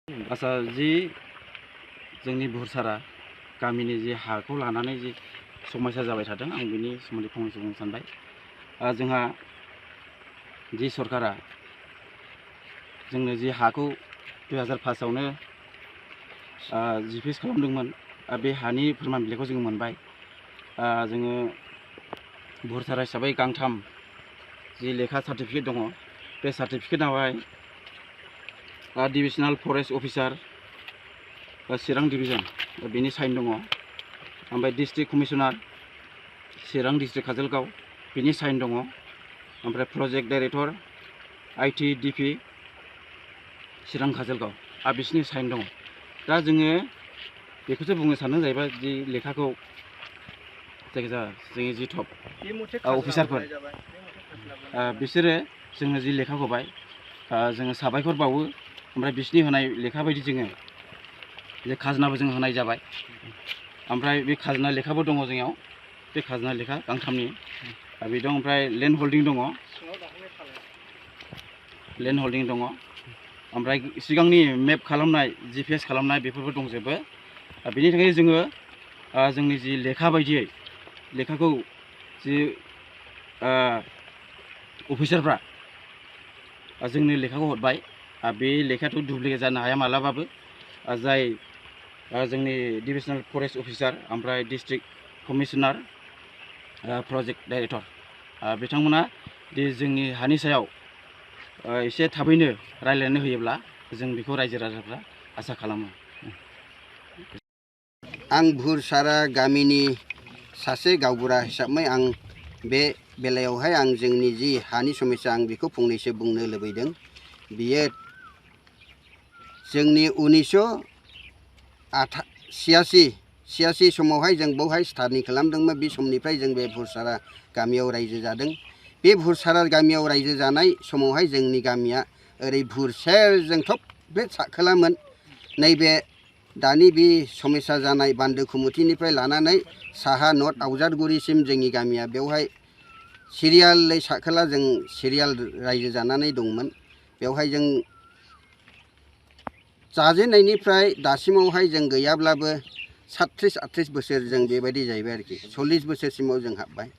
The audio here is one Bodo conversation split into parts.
आसा जि जोंनि बुहुरसारा गामिनि जि हाखौ लानानै जि समस्या जाबाय थादों आं बिनि सोमोन्दै फंनैसो बुंनो सानबाय। जोंहा जि सरकारा जोंनो जि हाखौ 2005आवनो जिपिएस खालामदोंमोन, बे हानि फोरमान बिलाइखौ जों मोनबाय। जोङो बुहुरसारा हिसाबै गांथाम जि लेखा सार्टिफिकेट दङ, बे सार्टिफिकेटआवहाय डिभिजनेल फरेस्ट अफिसार चिरां डिभिजन बिनि साइन दङ, ओमफ्राय डिस्ट्रिक्ट कमिशनार चिरां डिस्ट्रिक्ट काजलगाव बिनि साइन दङ, ओमफ्राय प्रजेक्ट डाइरेक्टर ITDP चिरां काजलगाव बिसोरनि साइन दङ। दा जोङो बेखौसो बुंनो सानदों जाहैबाय जि लेखाखौ जायखिजाया जोंनि जि टप अफिसारफोर बिसोरो जोंनो जि लेखा होबाय, जोङो साबायखर बावो। ओमफ्राय बिसोरनि होनाय लेखा बायदि जोङो जे खाजोनाबो जों होनाय जाबाय। ओमफ्राय बे खाजोना लेखाबो दङ जोंनियाव, बे खाजोना लेखा गांथामनि बे दं। ओमफ्राय लेन्ड हल्डिं दङ, ओमफ्राय सिगांनि मेप खालामनाय GPS खालामनाय बेफोरबो दंजोबो। बेनि थाखायनो जोङो जोंनि जि लेखा बायदियै लेखाखौ जि अफिसारफ्रा जोंनो लेखाखौ हरबाय। बे लेखायाथ' दुप्लिकेट जानो हाया मालाबाबो। जाय जोंनि डिभिजनेल फरेस्ट अफिसार ओमफ्राय डिस्ट्रिक्ट कमिशनार प्रजेक्ट डाइरेक्टर बिथांमोना दि जोंनि हानि सायाव एसे थाबैनो रायज्लायनो होयोब्ला जों बेखौ रायजो राजाफ्रा आसा खालामो। आं बुहुरसारा गामिनि सासे गावबुरा हिसाबै आं बे बेलायावहाय आं जोंनि जि हानि समस्या आं बेखौ फंनैसो बुंनो लुबैदों। बियो जोंनि 1986 समावहाय जों बेवहाय स्टाडि खालामदोंमोन। बे समनिफ्राय जों बे बुहुरसारा गामियाव रायजो जादों। बे बुहुरसारा गामियाव रायजो जानाय समावहाय जोंनि गामिया ओरै बुहुरसेरजों थबले साखोलामोन। नैबे दानि बे समस्या जानाय बान्दो खुमुथिनिफ्राय लानानै साहा नर्थ आवजारगुरिसिम जोंनि गामिया बेवहाय सिरियालै साखोला जों सिरियाल रायजो जानानै दंमोन। बेवहाय जों जाजेननायनिफ्राय दासिमावहाय जों गैयाब्लाबो 37-38 बोसोर जों बेबायदि जाहैबाय आरोखि। 40 बोसोरसिमाव जों हाबबाय।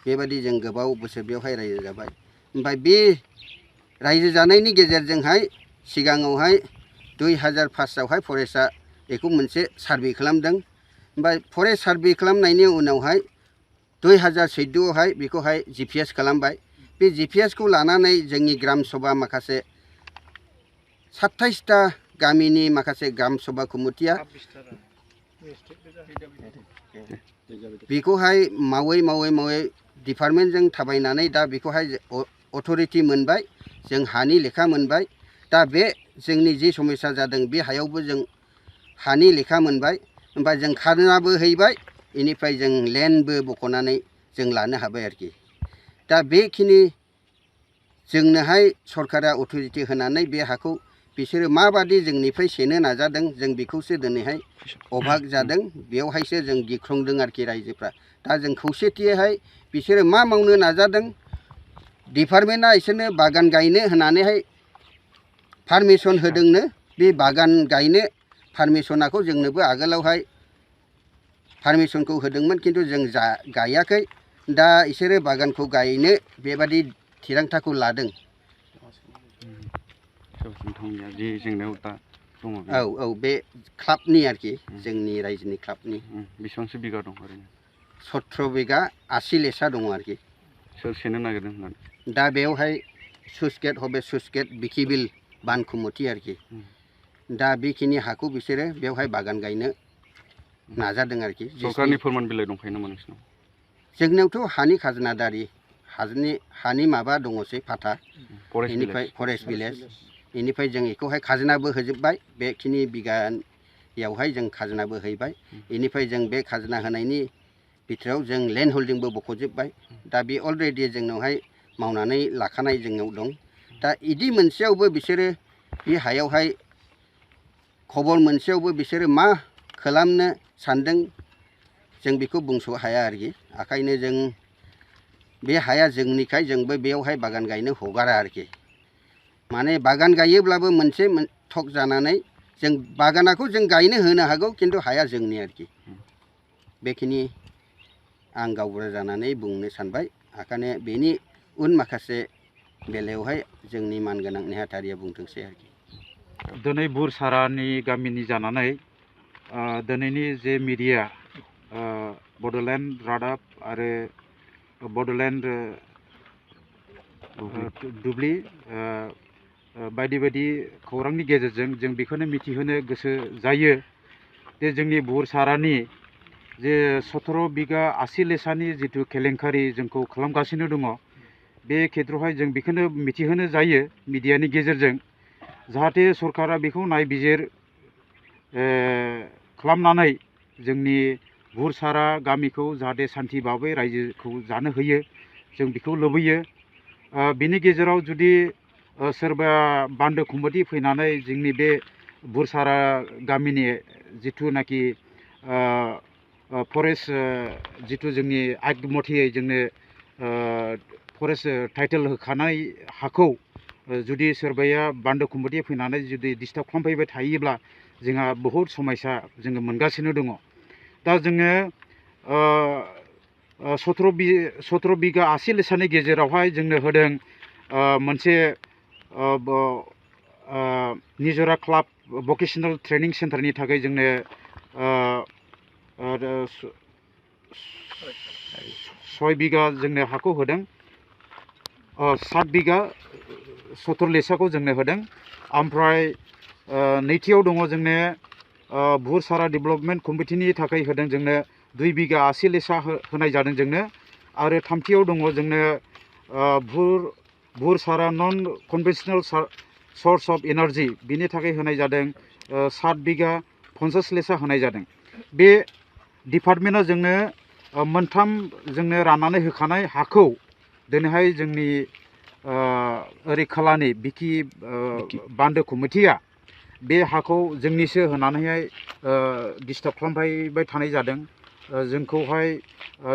बेबायदि जों गोबाव बोसोर बेवहाय रायजो जाबाय। ओमफ्राय बे रायजो जानायनि गेजेरजोंहाय सिगाङावहाय 2005आवहाय फरेस्टआ बेखौ मोनसे सार्भे खालामदों। ओमफ्राय फरेस्ट सार्भे खालामनायनि उनावहाय 2014आवहाय बेखौहाय GPS खालामबाय। बे GPSखौ लानानै जोंनि ग्राम सभा माखासे 27टा गामिनि माखासे ग्राम सभा कमिटिया बेखौहाय मावै डिपार्टमेन्टजों थाबायनानै दा बेखौहाय अथ'रिटि मोनबाय। जों हानि लेखा मोनबाय। दा बे जोंनि जि समस्या जादों बे हायावबो जों हानि लेखा मोनबाय। ओमफ्राय जों खाजोनाबो हैबाय। बेनिफ्राय जों लेन्डबो बख'नानै जों लानो हाबाय आरोखि। दा बेखिनि जोंनोहाय सरकारा अथ'रिटि होनानै बे हाखौ बिसोरो माबादि जोंनिफ्राय सेनो नाजादों जों बेखौसो दिनैहाय अभाग जादों। बेवहायसो जों गिख्रंदों आरोखि रायजोफ्रा। दा जों खौसेथियैहाय बिसोरो मा मावनो नाजादों, डिपार्टमेन्टआ बिसोरनो बागान गायनो होनानैहाय पारमिसन होदोंनो। बे बागान गायनो पारमिसनखौ जोंनोबो आगोलावहाय पारमिसनखौ होदोंमोन, खिन्थु जों गायाखै। दा बिसोरो बागानखौ गायनो बेबादि थिरांथाखौ लादों। औ बे क्लाबनि आरोखि, जोंनि रायजोनि क्लाबनि। बेसेबांसो बिगा दं ओरैनो? 17 बिगा 80 लेसा दङ आरोखि। सोर सेनो नागिरदों होननानै? दा बेवहाय सुइस गेट बिकिबिल बानखुमुथि आरोखि। दा बेखिनि हाखौ बिसोरो बेवहाय बागान गायनो नाजादों आरोखि। सरकारनि फोरमान बिलाइ दंखायो नामा नोंसिनाव? जोंनियावथ' हानि खाजोनादारि हानि माबा दङसै फाथा, बेनिफ्राय फरेस्ट भिलेज। बेनिफ्राय जों बेखौहाय खाजोनाबो होजोब्बाय। बेखिनि बिगायावहाय जों खाजोनाबो हैबाय। बेनिफ्राय जों बे खाजोना होनायनि बिथोराव जों लेन्ड हल्डिंबो बख'जोब्बाय। दा बे अलरेडि जोंनावहाय मावनानै लाखानाय जोंनाव दं। दा बिदि मोनसेयावबो बिसोरो बे हायावहाय खबर मोनसेयावबो बिसोरो मा खालामनो सानदों जों बेखौ बुंस' हाया आरोखि। ओंखायनो जों बे हाया जोंनिखाय जोंबो बेयावहाय बागान गायनो हगारा आरोखि। माने बागान गायोब्लाबो मोनसे थक जानानै जों बागानखौ जों गायनो होनो हागौ खिन्थु हाया जोंनि आरोखि बेखिनि आं गावबुरा जानानै बुंनो सानबाय ओंखायनो बेनि उन माखासे बेलायावहाय जोंनि मानगोनां नेहाथारिया बुंथोंसै आरोखि दिनै बुरसारानि गामिनि जानानै दिनैनि जे मिडिया बड'लेण्ड रादाब आरो बड'लेण्ड दुब्लि बायदि बायदि खौरांनि गेजेरजों जों बेखौनो मिथिहोनो गोसो जायो जे जोंनि बुरसारानि जे 17 बिगा 80 लेसानि जिथु केलेंकारि जोंखौ खालामगासिनो दङ बे खेत्रआवहाय जों बेखौनो मिथिहोनो जायो मिडियानि गेजेरजों जाहाथे सरकारा बेखौ नायबिजिर खालामनानै जोंनि बुरसारा गामिखौ जाहाथे सान्थि भाबै रायजोखौ जानो होयो जों बेखौ लुबैयो बिनि गेजेराव जुदि सोरबा बान्दो खुमबादि फैनानै जोंनि बे बुरसारा गामिनि जिथुनाखि फरेस्ट जिथु जोंनि आग मथेयै जोंनो फरेस्ट टाइटेल होखानाय हाखौ जुदि सोरबाया बान्दो खुमबादि फैनानै जुदि डिस्टार्ब खालामफैबाय थायोब्ला जोंहा बहुद समस्या जोङो मोनगासिनो दङ दा जोङो 17 बिगा 80 लेसानि गेजेरावहाय जोंनो होदों मोनसे निजरा क्लाब भकेशनेल ट्रेनिं सेन्टारनि थाखाय जोंनो 6 बिगा जोंनो हाखौ होदों 7 बिगा 70 लेसाखौ जोंनो होदों ओमफ्राय नैथियाव दङ जोंनो बुरसारा डेभेलपमेन्ट कमिटिनि थाखाय होदों जोंनो 2 बिगा 80 लेसा होनाय जादों जोंनो आरो थामथियाव दङ जोंनो बुरसारा नन कनभेन्सनेल सर्स अफ एनार्जि बिनि थाखाय होनाय जादों 7 बिगा 50 लेसा होनाय जादों बे डिपार्टमेन्टआ जोंनो मोनथाम जोंनो राननानै होखानाय हाखौ दिनैहाय जोंनि ओरै खोलानि बिखि बान्दो कमिटिया बे हाखौ जोंनिसो होनानैहाय डिस्टार्ब खालामबाय थानाय जादों जोंखौहाय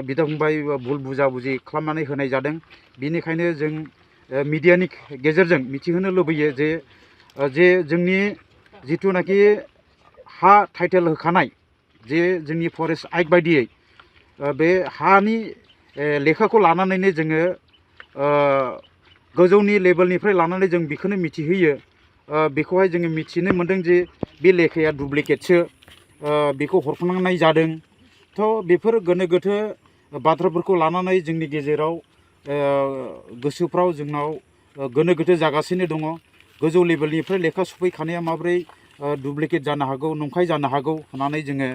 बिदा फंबाय भुल बुजा बुजि खालामनानै होनाय जादों बिनिखायनो जों मिडियानि गेजेरजों मिथिहोनो लुबैयो जे जोंनि जिथुनाखि हा टाइटेल होखानाय जे जोंनि फरेस्ट एक्ट बायदियै बे हानि लेखाखौ लानानैनो जोङो गोजौनि लेभेलनिफ्राय लानानै जों बेखौनो मिथिहोयो बेखौहाय जोङो मिथिनो मोन्दों जे बे लेखाया डुप्लिकेटसो बेखौ हरफानांनाय जादों थ' बेफोर गोनो गोथो बाथ्राफोरखौ लानानै जोंनि गेजेराव गोसोफ्राव जोंनाव गोनो गोथो जागासिनो दङ गोजौ लेभेलनिफ्राय लेखा सफैखानाया माबोरै डुप्लिकेट जानो हागौ नंखाय जानो हागौ होननानै जोङो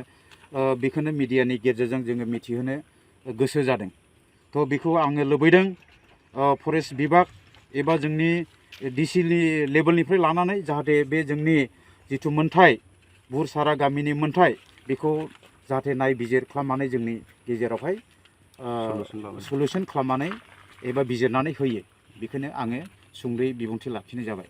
बेखौनो मिडियानि गेजेरजों जोङो मिथिहोनो गोसो जादों थ' बेखौ आङो लुबैदों फरेस्ट बिभाग एबा जोंनि डिसिनि लेभेलनिफ्राय लानानै जाहाथे बे जोंनि जिथु मोन्थाय बुरसारा गामिनि मोन्थाय बेखौ जाहाथे नायबिजिर खालामनानै जोंनि गेजेरावहाय सलुसन खालामनानै एबा बिजिरनानै होयो बेखौनो आङो सुंद'यै बिबुंथि लाखिनाय जाबाय।